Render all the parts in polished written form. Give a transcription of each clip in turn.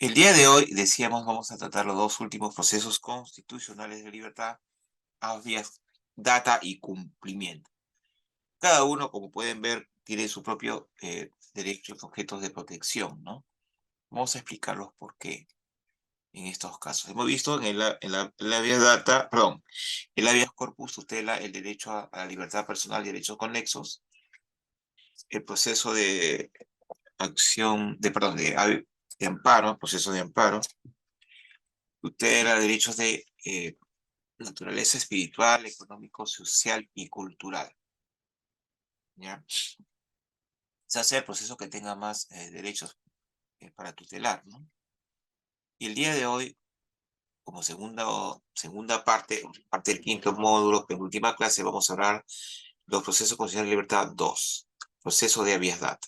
El día de hoy, decíamos, vamos a tratar los dos últimos procesos constitucionales de libertad, habeas data y cumplimiento. Cada uno, como pueden ver, tiene su propio derechos, objetos de protección, ¿no? Vamos a explicarlos por qué en estos casos. Hemos visto en la habeas data, perdón, el habeas corpus tutela el derecho a la libertad personal y derechos conexos. El proceso de acción, perdón, de amparo, proceso de amparo, tutela derechos de naturaleza espiritual, económico, social y cultural. ¿Ya? Se hace el proceso que tenga más derechos para tutelar, ¿no? Y el día de hoy, como segunda parte del quinto módulo, penúltima clase, vamos a hablar de los procesos constitucionales de libertad 2, proceso de habeas data.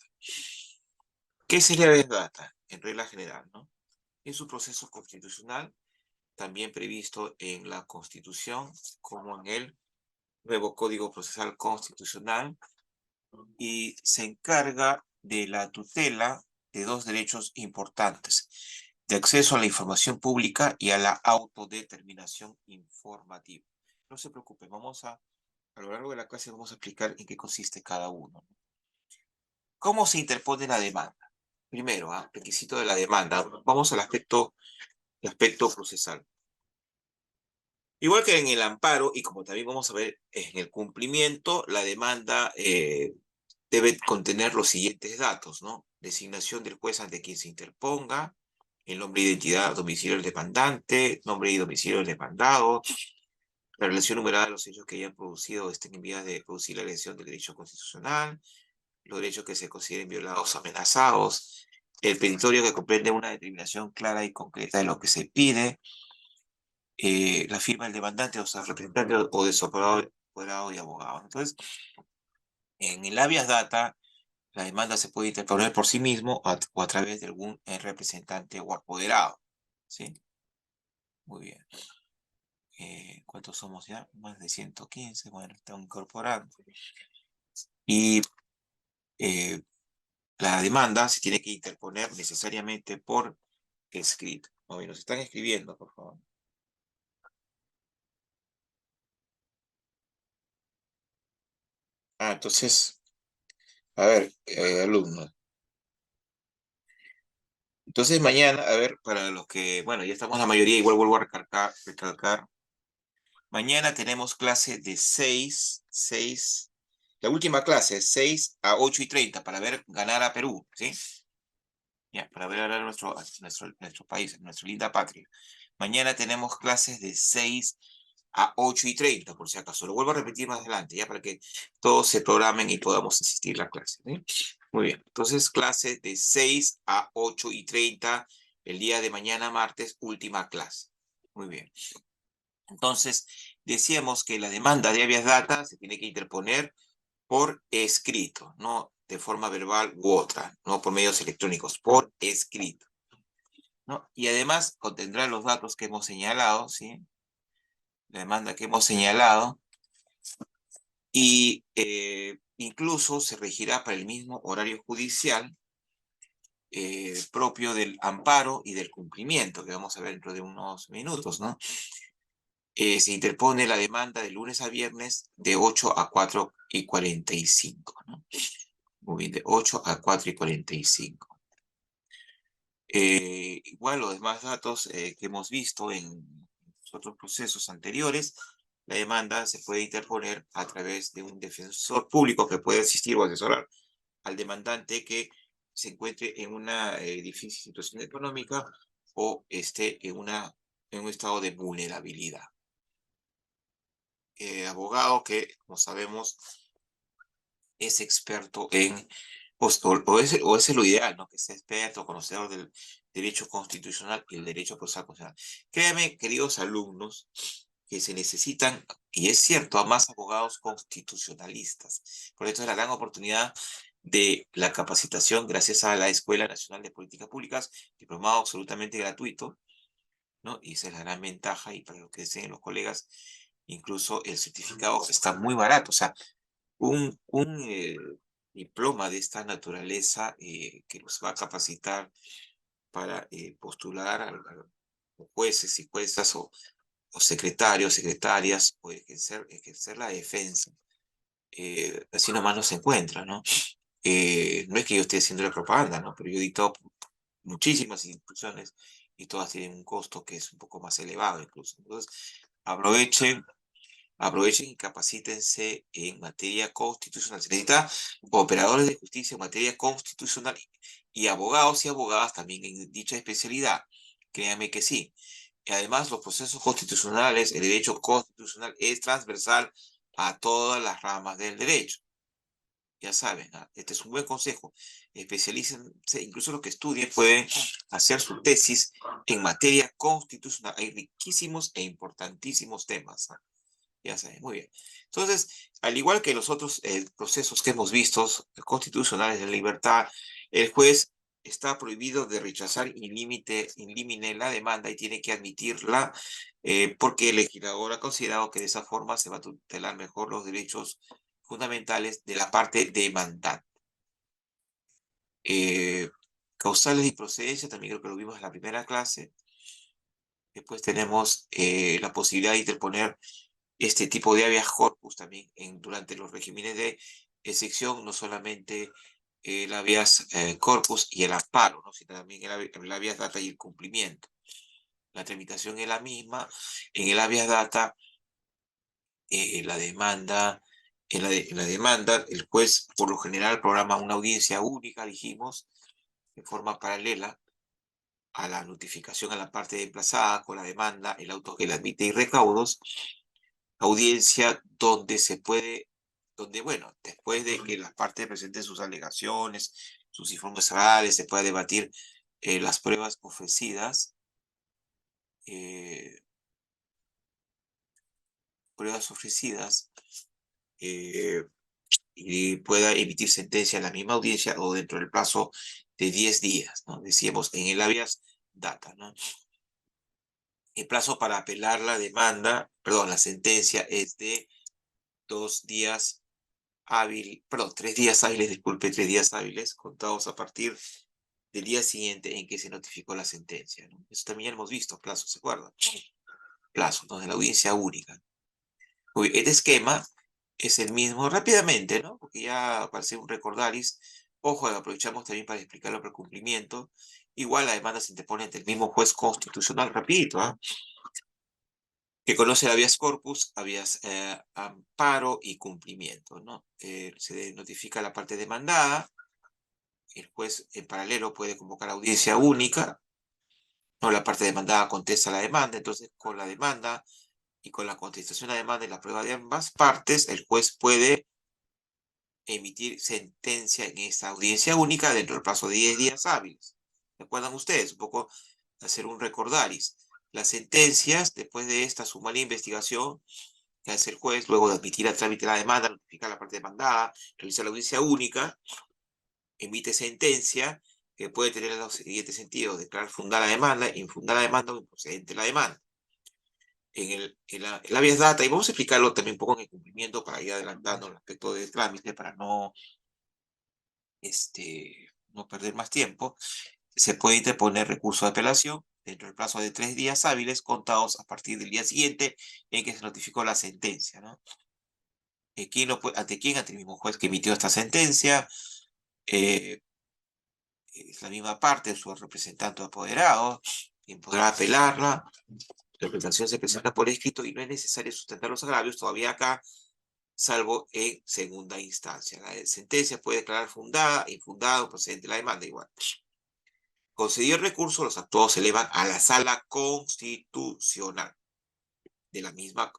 ¿Qué es el habeas data? En regla general, ¿no? Es un proceso constitucional también previsto en la Constitución como en el nuevo Código Procesal Constitucional, y se encarga de la tutela de dos derechos importantes: de acceso a la información pública y a la autodeterminación informativa. No se preocupen, a lo largo de la clase vamos a explicar en qué consiste cada uno. ¿Cómo se interpone la demanda? Primero, requisito de la demanda. Vamos al aspecto procesal. Igual que en el amparo, y como también vamos a ver en el cumplimiento, la demanda debe contener los siguientes datos, ¿no? Designación del juez ante quien se interponga, el nombre, identidad, domicilio del demandante, nombre y domicilio del demandado, la relación numerada de los hechos que hayan producido o estén en vías de producir la lesión del derecho constitucional, los derechos que se consideren violados o amenazados, el petitorio que comprende una determinación clara y concreta de lo que se pide, la firma del demandante, o sea, representante o de su apoderado y abogado. Entonces, en el habeas data, la demanda se puede interponer por sí mismo o a través de algún representante o apoderado. ¿Sí? Muy bien. ¿Cuántos somos ya? Más de 115. Bueno, están incorporando. Y eh, la demanda se tiene que interponer necesariamente por escrito. Muy bien, nos están escribiendo, por favor. Entonces, a ver, alumnos. Entonces mañana, a ver, para los que, bueno, ya estamos la mayoría, igual vuelvo a recalcar. Mañana tenemos clase de 6, la última clase, 6 a 8:30, para ver ganar a Perú, ¿sí? Ya, para ver ganar a nuestro país, nuestra linda patria. Mañana tenemos clases de 6 a 8:30, por si acaso. Lo vuelvo a repetir más adelante, ya para que todos se programen y podamos asistir a la clase, ¿sí? Muy bien, entonces clase de 6 a 8:30, el día de mañana, martes, última clase. Muy bien. Entonces, decíamos que la demanda de habeas data se tiene que interponer por escrito, no de forma verbal u otra, no por medios electrónicos, por escrito, ¿no? Y además contendrá los datos que hemos señalado, ¿sí? La demanda que hemos señalado, y incluso se regirá para el mismo horario judicial propio del amparo y del cumplimiento, que vamos a ver dentro de unos minutos, ¿no? Se interpone la demanda de lunes a viernes de 8 a 4:45, ¿no? Muy bien, de 8 a 4:45. Igual los demás datos que hemos visto en los otros procesos anteriores, la demanda se puede interponer a través de un defensor público que puede asistir o asesorar al demandante que se encuentre en una difícil situación económica o esté en un estado de vulnerabilidad. Abogado que, como sabemos, es experto en, o es lo ideal, ¿no? Que sea experto, conocedor del derecho constitucional y el derecho procesal constitucional. Créanme, queridos alumnos, que se necesitan, y es cierto, a más abogados constitucionalistas. Por esto es la gran oportunidad de la capacitación gracias a la Escuela Nacional de Políticas Públicas, diplomado absolutamente gratuito, ¿no? Y esa es la gran ventaja, y para lo que deseen los colegas, incluso el certificado está muy barato. O sea, un diploma de esta naturaleza que nos va a capacitar para postular a jueces y juezas o secretarios, secretarias, o ejercer la defensa. Así nomás no se encuentra, ¿no? No es que yo esté haciendo la propaganda, ¿no? Pero yo he dictado muchísimas instituciones y todas tienen un costo que es un poco más elevado incluso. Entonces, aprovechen, aprovechen y capacítense en materia constitucional. Se necesita operadores de justicia en materia constitucional y abogados y abogadas también en dicha especialidad. Créanme que sí. Y además, los procesos constitucionales, el derecho constitucional es transversal a todas las ramas del derecho. Ya saben, este es un buen consejo. Especialícense, incluso los que estudien pueden hacer su tesis en materia constitucional. Hay riquísimos e importantísimos temas. Ya saben, muy bien. Entonces, al igual que los otros procesos que hemos visto, constitucionales de libertad, el juez está prohibido de rechazar in limine la demanda y tiene que admitirla porque el legislador ha considerado que de esa forma se va a tutelar mejor los derechos fundamentales de la parte demandante. Causales y procedencia, también creo que lo vimos en la primera clase. Después tenemos la posibilidad de interponer este tipo de habeas corpus también durante los regímenes de excepción, no solamente el habeas corpus y el amparo, ¿no? Sino también el habeas data y el cumplimiento. La tramitación es la misma. En el habeas data, la demanda, en la demanda, el juez por lo general programa una audiencia única, dijimos, de forma paralela a la notificación a la parte desplazada con la demanda, el auto que la admite y recaudos, audiencia donde se puede, donde, bueno, después de que las partes presenten sus alegaciones, sus informes orales, se pueda debatir las pruebas ofrecidas, eh, pruebas ofrecidas, eh, y pueda emitir sentencia en la misma audiencia o dentro del plazo de 10 días, ¿no? Decíamos en el habeas data, ¿no? El plazo para apelar la demanda, perdón, la sentencia es de 2 días hábil, perdón, 3 días hábiles, disculpe, 3 días hábiles contados a partir del día siguiente en que se notificó la sentencia, ¿no? Eso también ya hemos visto, plazo, ¿se acuerdan? Plazo, ¿no? De la audiencia única. Este esquema es el mismo rápidamente, ¿no? Porque ya parece un recordaris. Ojo, aprovechamos también para explicar el precumplimiento. Igual la demanda se interpone ante el mismo juez constitucional, rapidito, ¿ah? Que conoce el habeas corpus, habeas amparo y cumplimiento, ¿no? Se notifica la parte demandada, el juez en paralelo puede convocar audiencia única, ¿no? La parte demandada contesta la demanda, entonces con la demanda y con la contestación a la demanda y la prueba de ambas partes, el juez puede emitir sentencia en esta audiencia única dentro del plazo de 10 días hábiles. ¿Recuerdan ustedes? Un poco hacer un recordaris. Las sentencias, después de esta sumaria investigación, que hace el juez, luego de admitir a trámite la demanda, notificar la parte demandada, realizar la audiencia única, emite sentencia, que puede tener los siguientes sentidos: declarar fundada la demanda, infundada la demanda o improcedente la demanda. El habeas data, y vamos a explicarlo también un poco en el cumplimiento para ir adelantando el aspecto de trámite, para no perder más tiempo, se puede interponer recurso de apelación dentro del plazo de 3 días hábiles contados a partir del día siguiente en que se notificó la sentencia, ¿no? ¿Ante quién? Ante el mismo juez que emitió esta sentencia. eh, es la misma parte, su representante apoderado, quien podrá apelarla. La apelación se presenta por escrito y no es necesario sustentar los agravios todavía acá, salvo en segunda instancia. La sentencia puede declarar fundada, infundada o procedente la demanda igual. Concedido el recurso, los actuados se elevan a la sala constitucional de la misma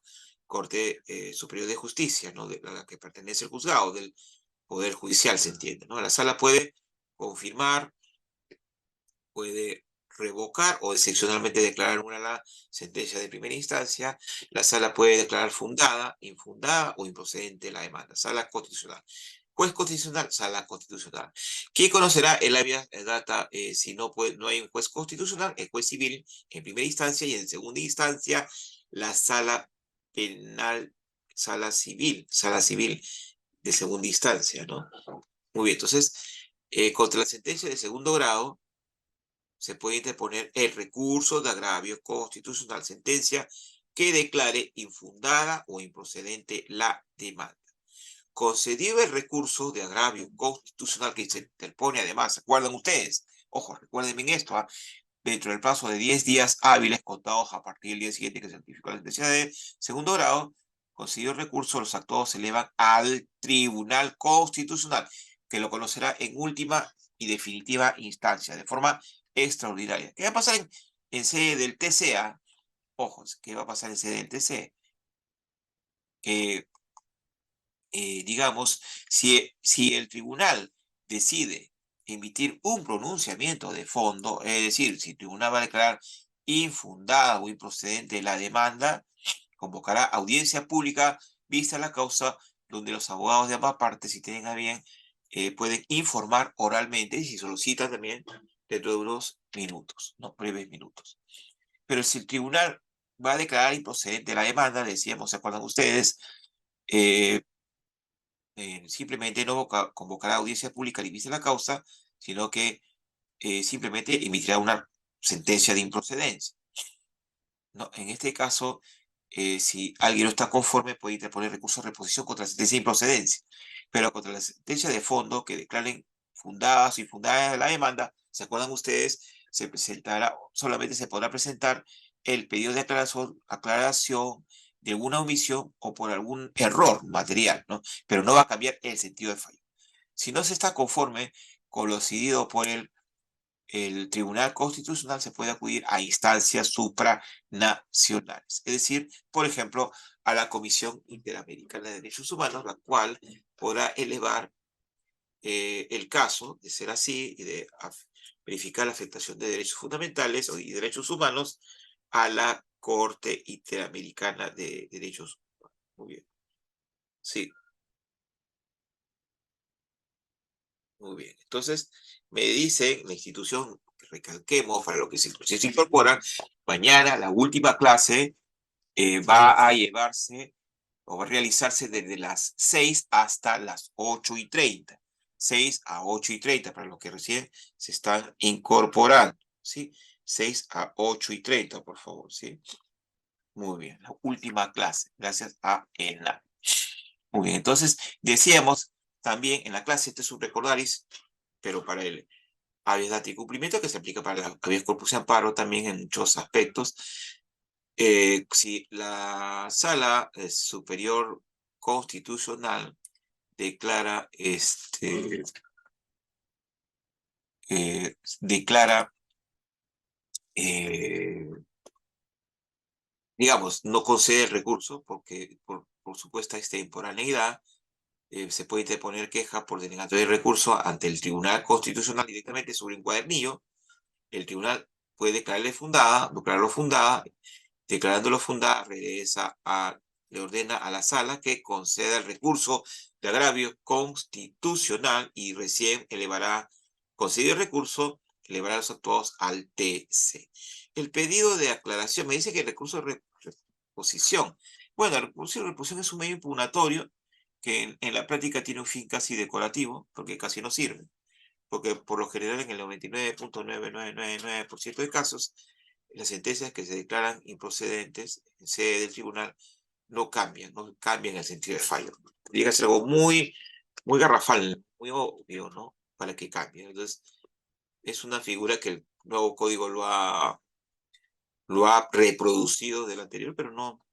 Corte Superior de Justicia, ¿no? De la que pertenece el juzgado, del Poder Judicial, se entiende, ¿no? La sala puede confirmar, puede revocar o excepcionalmente declarar una la sentencia de primera instancia. La sala puede declarar fundada, infundada o improcedente la demanda. Sala constitucional. Juez constitucional, sala constitucional. ¿Quién conocerá el habeas data si no hay un juez constitucional? El juez civil en primera instancia y en segunda instancia la sala penal, sala civil de segunda instancia, ¿no? Muy bien, entonces, contra la sentencia de segundo grado, se puede interponer el recurso de agravio constitucional, sentencia que declare infundada o improcedente la demanda. Concedido el recurso de agravio constitucional que se interpone, además, ¿se acuerdan ustedes? Ojo, recuerden bien esto, dentro del plazo de 10 días hábiles contados a partir del día siguiente que se certificó la sentencia de segundo grado, concedido el recurso, los actos se elevan al Tribunal Constitucional, que lo conocerá en última y definitiva instancia, de forma extraordinaria. ¿Qué va a pasar en sede del TCA? Ojo, ¿qué va a pasar en sede del TCA? Que digamos, si el tribunal decide emitir un pronunciamiento de fondo, es decir, si el tribunal va a declarar infundada o improcedente la demanda, convocará audiencia pública vista la causa donde los abogados de ambas partes, si tienen a bien, pueden informar oralmente y si solicitan también dentro de unos minutos, no breves minutos. Pero si el tribunal va a declarar improcedente la demanda, decíamos, ¿se acuerdan ustedes? Eh, simplemente no convocará audiencia pública ni vista la causa, sino que simplemente emitirá una sentencia de improcedencia. ¿No? En este caso, si alguien no está conforme, puede interponer recurso de reposición contra la sentencia de improcedencia, pero contra la sentencia de fondo que declaren fundadas o infundadas la demanda, ¿se acuerdan ustedes? Se presentará, solamente se podrá presentar el pedido de aclaración de alguna omisión o por algún error material, ¿no? Pero no va a cambiar el sentido del fallo. Si no se está conforme con lo decidido por el Tribunal Constitucional, se puede acudir a instancias supranacionales, es decir, por ejemplo, a la Comisión Interamericana de Derechos Humanos, la cual podrá elevar el caso, de ser así, y de verificar la afectación de derechos fundamentales y derechos humanos a la Corte Interamericana de Derechos Humanos. Muy bien. Sí, muy bien. Entonces, me dice la institución, que recalquemos, para lo que se incorporan, mañana la última clase va a llevarse o va a realizarse desde las 6 hasta las 8:30. 6 a 8:30 para los que recién se están incorporando, ¿sí? 6 a 8:30, por favor, ¿sí? Muy bien, la última clase, gracias a ENA. Muy bien, entonces decíamos también en la clase, este es un recordaris, pero para el habeas data y cumplimiento, que se aplica para el habeas corpus y amparo también en muchos aspectos. Si la Sala Superior Constitucional declara, declara, eh, digamos, no concede el recurso porque por supuesta extemporaneidad, se puede interponer queja por denegatoria de recurso ante el Tribunal Constitucional directamente sobre un cuadernillo. El tribunal puede declararlo fundada, declarándolo fundada, le ordena a la sala que conceda el recurso de agravio constitucional y recién concedido el recurso, elevará los actuados al TC. El pedido de aclaración, me dice que el recurso de reposición. Bueno, el recurso de reposición es un medio impugnatorio que en la práctica tiene un fin casi decorativo, porque casi no sirve, porque por lo general en el 99.9999% de casos, las sentencias que se declaran improcedentes en sede del tribunal no cambian el sentido del fallo. Llega a ser algo muy, muy garrafal, muy obvio, ¿no? Para que cambie. Entonces, es una figura que el nuevo código lo ha reproducido del anterior, pero no.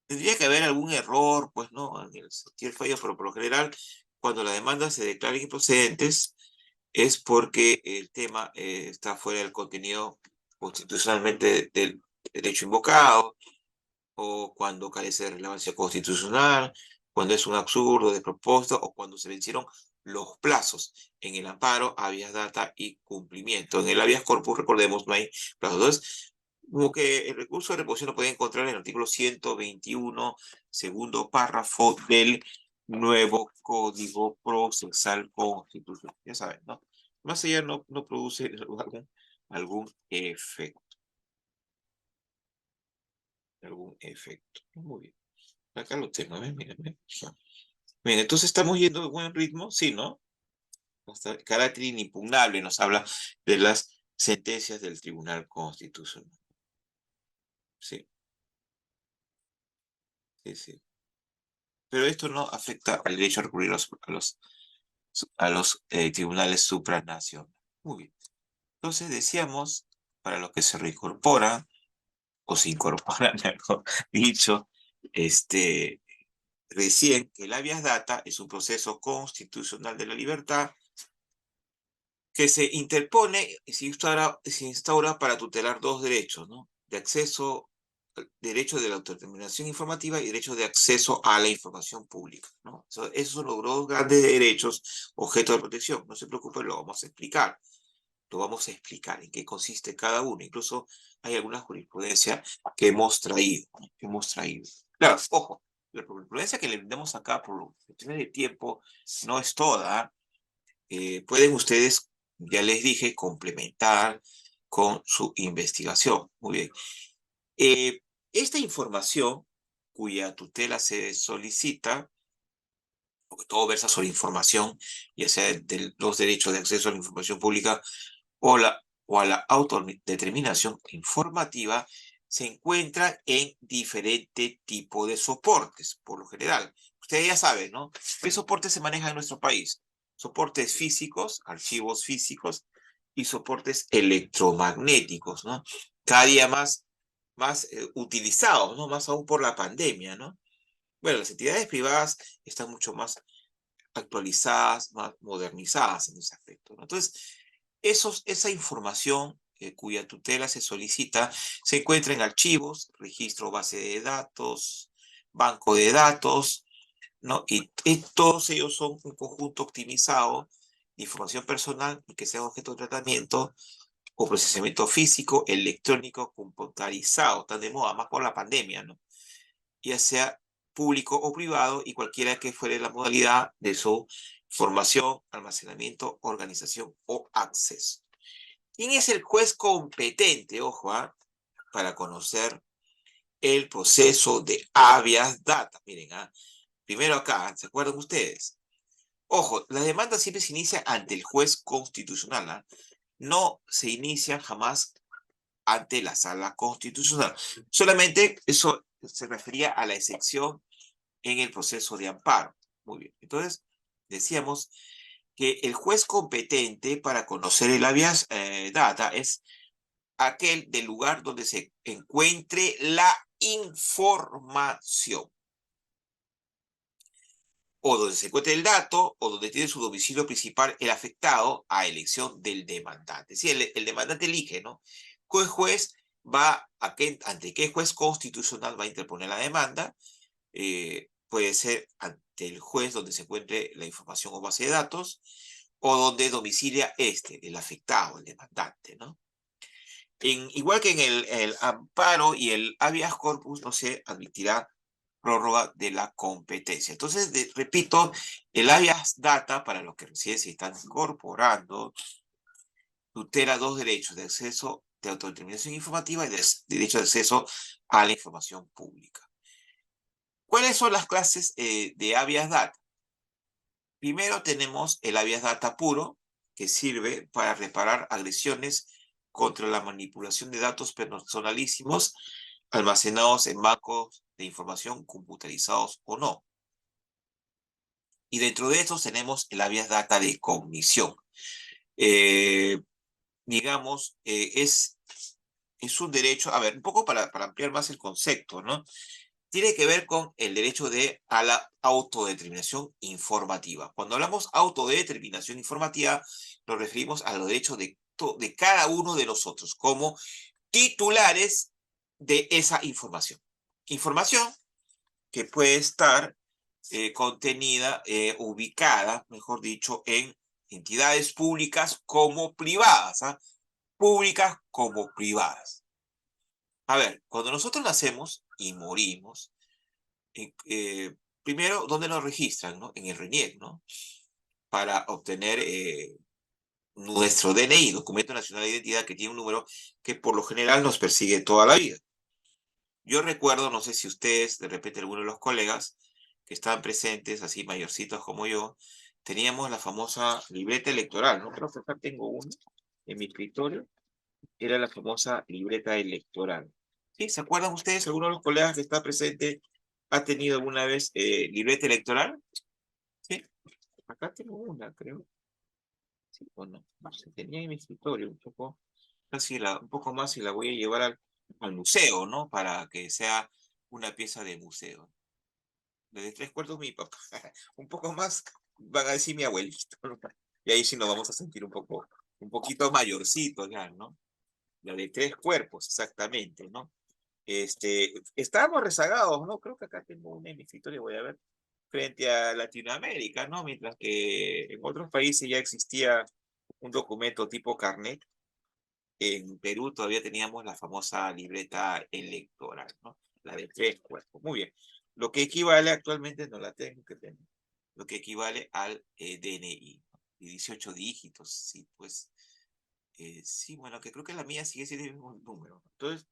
Tendría que haber algún error, pues, ¿no? En el sentido del fallo, pero por lo general, cuando las demandas se declaran improcedentes, es porque el tema está fuera del contenido constitucionalmente del derecho invocado, o cuando carece de relevancia constitucional, cuando es un absurdo de propósito, o cuando se vencieron los plazos en el amparo, habeas data y cumplimiento. En el habeas corpus, recordemos, no hay plazos. Entonces, como que el recurso de reposición lo pueden encontrar en el artículo 121, segundo párrafo del nuevo Código Procesal Constitucional. Ya saben, ¿no? Más allá no produce algún efecto. Algún efecto. Muy bien. Acá lo tengo, mírenme. Bien, entonces estamos yendo de buen ritmo, sí, ¿no? Hasta el carácter inimpugnable nos habla de las sentencias del Tribunal Constitucional. Sí, sí, sí. Pero esto no afecta al derecho a recurrir a los tribunales supranacionales. Muy bien. Entonces decíamos, para los que se reincorporan, o se incorporan, mejor dicho, recién que el habeas data es un proceso constitucional de la libertad que se interpone y se instaura para tutelar dos derechos, ¿no? De acceso, derecho de la autodeterminación informativa y derecho de acceso a la información pública, ¿no? Esos son los dos grandes derechos objeto de protección. No se preocupen, lo vamos a explicar. Lo vamos a explicar en qué consiste cada uno. Incluso hay alguna jurisprudencia que hemos traído, ¿no? Que hemos traído. Claro, ojo, la jurisprudencia que le brindamos acá por cuestiones de tiempo no es toda. Pueden ustedes, ya les dije, complementar con su investigación. Muy bien. Eh, esta información cuya tutela se solicita, porque todo versa sobre información, ya sea de los derechos de acceso a la información pública o a la autodeterminación informativa, se encuentra en diferente tipo de soportes, por lo general. Ustedes ya saben, ¿no? ¿Qué soportes se manejan en nuestro país? Soportes físicos, archivos físicos y soportes electromagnéticos, ¿no? Cada día más utilizados, ¿no? Más aún por la pandemia, ¿no? Bueno, las entidades privadas están mucho más actualizadas, más modernizadas en ese aspecto, ¿no? Entonces, esa información cuya tutela se solicita se encuentra en archivos, registro base de datos, banco de datos, ¿no? Y todos ellos son un conjunto optimizado de información personal y que sea objeto de tratamiento o procesamiento físico, electrónico, computarizado, tan de moda, más por la pandemia, ¿no? Ya sea público o privado y cualquiera que fuere la modalidad de su formación, almacenamiento, organización o acceso. ¿Quién es el juez competente, ojo, para conocer el proceso de habeas data? Miren, primero acá, ¿se acuerdan ustedes? Ojo, la demanda siempre se inicia ante el juez constitucional, no se inicia jamás ante la sala constitucional. Solamente eso se refería a la excepción en el proceso de amparo. Muy bien. Entonces, decíamos que el juez competente para conocer el habeas data es aquel del lugar donde se encuentre la información, o donde se encuentre el dato, o donde tiene su domicilio principal el afectado a elección del demandante. Sí, el demandante elige, ¿no? ¿Qué juez ante qué juez constitucional va a interponer la demanda? Puede ser ante el juez donde se encuentre la información o base de datos, o donde domicilia el afectado, el demandante, ¿no? Igual que en el amparo y el habeas corpus, no se admitirá prórroga de la competencia. Entonces, repito, el habeas data, para los que recién se están incorporando, tutela dos derechos de acceso de autodeterminación informativa y de derecho de acceso a la información pública. ¿Cuáles son las clases de habeas data? Primero tenemos el habeas data puro, que sirve para reparar agresiones contra la manipulación de datos personalísimos almacenados en bancos de información computarizados o no. Y dentro de estos tenemos el habeas data de cognición. Eh, digamos, es un derecho, a ver, un poco para ampliar más el concepto, ¿no? Tiene que ver con el derecho a la autodeterminación informativa. Cuando hablamos autodeterminación informativa, nos referimos a los derechos de cada uno de nosotros como titulares de esa información. Información que puede estar contenida, ubicada, mejor dicho, en entidades públicas como privadas, públicas como privadas. A ver, cuando nosotros nacemos y morimos, primero, ¿dónde nos registran? ¿No? En el RENIEC, ¿no? Para obtener nuestro DNI, Documento Nacional de Identidad, que tiene un número que por lo general nos persigue toda la vida. Yo recuerdo, no sé si ustedes, de repente alguno de los colegas que estaban presentes, así mayorcitos como yo, teníamos la famosa libreta electoral, ¿no? Creo que acá tengo una en mi escritorio. era la famosa libreta electoral. ¿Sí? ¿Se acuerdan ustedes? ¿Alguno de los colegas que está presente ha tenido alguna vez libreta electoral? Sí, acá tengo una, creo. Sí, o no. No sé, tenía en mi escritorio un poco, casi un poco más y la voy a llevar al museo, ¿no? Para que sea una pieza de museo. De 3/4 mi papá. Un poco más van a decir mi abuelito, ¿no? Y ahí sí nos vamos a sentir un poquito mayorcitos ya, ¿no? La de 3 cuerpos, exactamente, ¿no? Estábamos rezagados, ¿no? Creo que acá tengo un en mi escritorio, voy a ver, frente a Latinoamérica, ¿no? Mientras que en otros países ya existía un documento tipo carnet, en Perú todavía teníamos la famosa libreta electoral, ¿no? La de 3 cuerpos. Muy bien. Lo que equivale actualmente, no la tengo que tener, lo que equivale al DNI, ¿no? Y 18 dígitos, sí, pues, sí, bueno, que creo que la mía sigue siendo el mismo número, ¿no? Entonces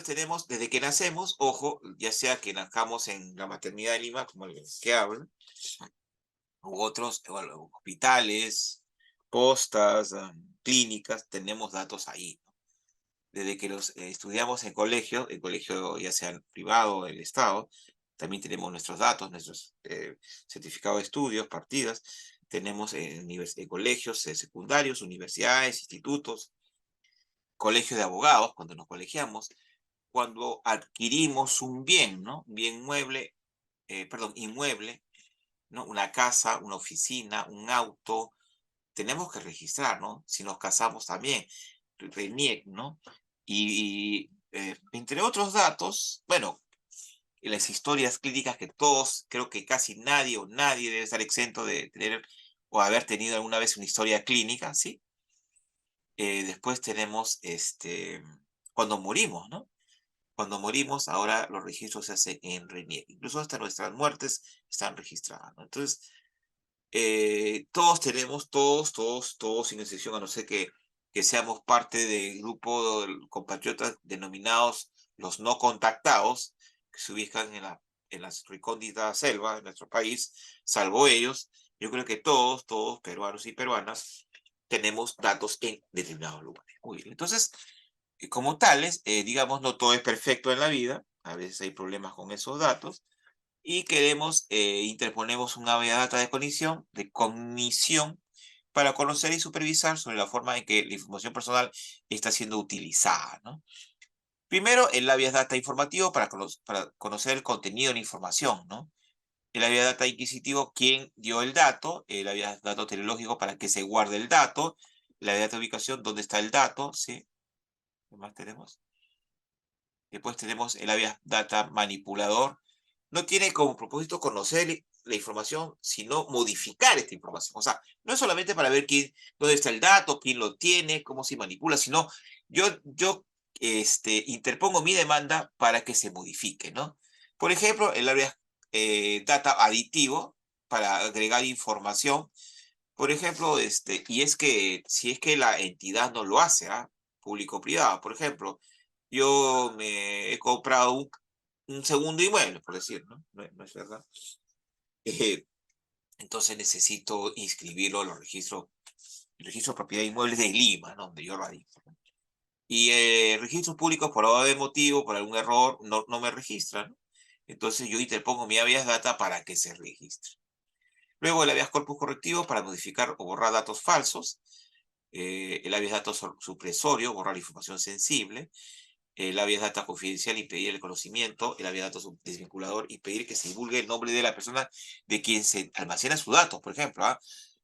tenemos, desde que nacemos, ojo, ya sea que nazcamos en la maternidad de Lima, como el que habla, u otros bueno, hospitales, postas, clínicas, tenemos datos ahí, ¿no? Desde que los estudiamos en colegio, el colegio ya sea el privado o el Estado, también tenemos nuestros datos, nuestros certificados de estudios, partidas, tenemos colegios secundarios, universidades, institutos, colegio de abogados, cuando nos colegiamos, cuando adquirimos un bien, ¿no? Un bien mueble, perdón, inmueble, ¿no? Una casa, una oficina, un auto, tenemos que registrar, ¿no? Si nos casamos también, RENIEC, ¿no? Entre otros datos, bueno, las historias clínicas que todos, creo que casi nadie o nadie debe estar exento de tener o haber tenido alguna vez una historia clínica, ¿sí? Después tenemos, cuando morimos, ¿no? Cuando morimos, ahora los registros se hacen en RENIEC. Incluso hasta nuestras muertes están registradas, ¿no? Entonces, todos tenemos, todos, sin excepción, a no ser que seamos parte del grupo de compatriotas denominados los no contactados, que se ubican en la recóndita selva de nuestro país, salvo ellos, yo creo que todos, peruanos y peruanas, tenemos datos en determinados lugares. Muy bien, entonces, como tales, digamos, no todo es perfecto en la vida, a veces hay problemas con esos datos, y interponemos una base de data de cognición para conocer y supervisar sobre la forma en que la información personal está siendo utilizada, ¿no? Primero, el habeas data informativo para conocer el contenido de la información, ¿no? El habeas data inquisitivo, quién dio el dato, el habeas data teleológico, para que se guarde el dato, el habeas data ubicación, dónde está el dato, ¿sí? ¿Qué más tenemos? Después tenemos el habeas data manipulador. No tiene como propósito conocer la información, sino modificar esta información. O sea, no es solamente para ver dónde está el dato, quién lo tiene, cómo se manipula, sino yo interpongo mi demanda para que se modifique, ¿no? Por ejemplo, el habeas data aditivo para agregar información. Por ejemplo, y es que si es que la entidad no lo hace, ¿ah? Público-privado, por ejemplo, yo me he comprado un segundo inmueble, por decir, ¿no? No es verdad. Eh, entonces necesito inscribirlo a los registros, el registro de propiedad de inmuebles de Lima, ¿no? Donde yo radico, ¿no? Y registros públicos, por algún motivo, por algún error, no me registran, ¿no? Entonces yo interpongo mi habeas data para que se registre. Luego el habeas corpus correctivo para modificar o borrar datos falsos. El habeas data supresorio, borrar información sensible. El habeas data confidencial, impedir el conocimiento. El habeas data desvinculador, impedir que se divulgue el nombre de la persona de quien se almacena sus datos, por ejemplo, ¿ah?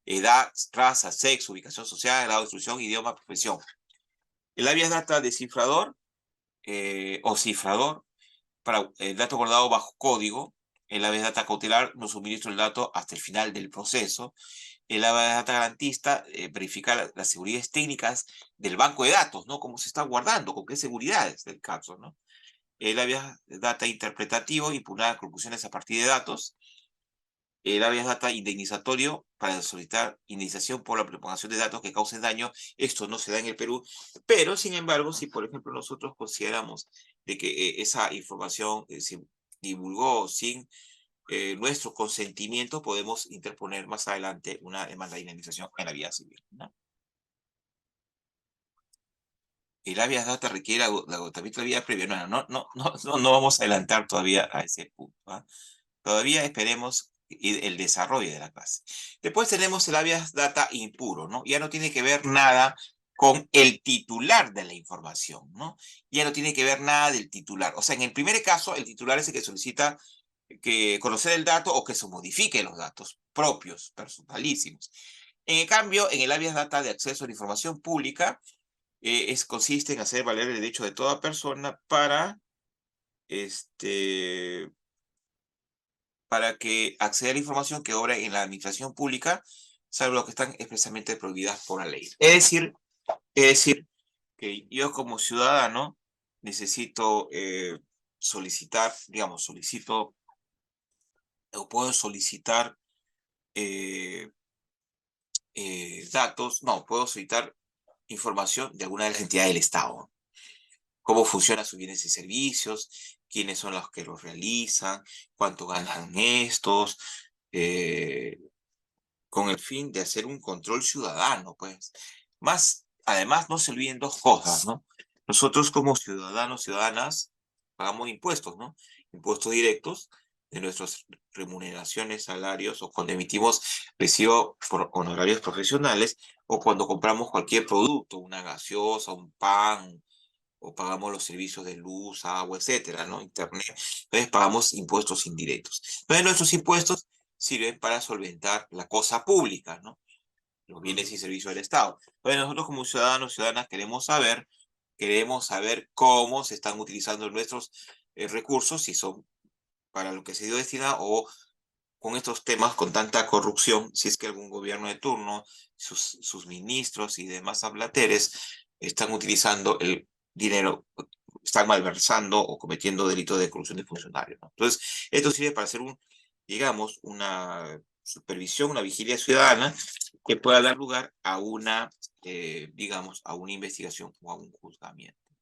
Edad, raza, sexo, ubicación social, grado de instrucción, idioma, profesión. El habeas data descifrador o cifrador para el dato guardado bajo código. El habeas data cautelar no suministra el dato hasta el final del proceso. El habeas data garantista verifica las seguridades técnicas del banco de datos, ¿no? Cómo se está guardando, con qué seguridades del caso, ¿no? El habeas data interpretativo, impugnar conclusiones a partir de datos. El habeas data indemnizatorio para solicitar indemnización por la propagación de datos que causen daño. Esto no se da en el Perú, pero sin embargo, si por ejemplo nosotros consideramos de que esa información se divulgó sin nuestro consentimiento, podemos interponer más adelante una demanda de indemnización en la vía civil, ¿no? el habeas data requiere el agotamiento de la vía previa. No vamos a adelantar todavía a ese punto. ¿Ah? Todavía esperemos el desarrollo de la clase. Después tenemos el habeas data impuro, ¿no? Ya no tiene que ver nada con el titular de la información, ¿no? Ya no tiene que ver nada del titular. O sea, en el primer caso, el titular es el que solicita que conocer el dato o que se modifiquen los datos propios, personalísimos. En cambio, en el habeas data de acceso a la información pública, consiste en hacer valer el derecho de toda persona este, para que acceda a la información que obra en la administración pública, salvo lo que están expresamente prohibidas por la ley. Es decir que yo como ciudadano necesito solicitar, digamos, solicito o puedo solicitar eh, datos, no, puedo solicitar información de alguna de las entidades del Estado. Cómo funcionan sus bienes y servicios, quiénes son los que los realizan, cuánto ganan estos, eh, con el fin de hacer un control ciudadano, pues. Además, no se olviden dos cosas, ¿no? Nosotros como ciudadanos, ciudadanas, pagamos impuestos, ¿no? Impuestos directos de nuestras remuneraciones, salarios, o cuando emitimos recibo por honorarios profesionales, o cuando compramos cualquier producto, una gaseosa, un pan, o pagamos los servicios de luz, agua, etcétera, ¿no? Internet. Entonces pagamos impuestos indirectos. Entonces nuestros impuestos sirven para solventar la cosa pública, ¿no? Los bienes y servicios del Estado. Entonces nosotros como ciudadanos, ciudadanas queremos saber cómo se están utilizando nuestros recursos, si son para lo que se dio destinado o con estos temas, con tanta corrupción, si es que algún gobierno de turno, sus ministros y demás ablateres están utilizando el dinero, están malversando o cometiendo delitos de corrupción de funcionarios, ¿no? Entonces, esto sirve para hacer digamos, una supervisión, una vigilia ciudadana que pueda dar lugar a digamos, a una investigación o a un juzgamiento.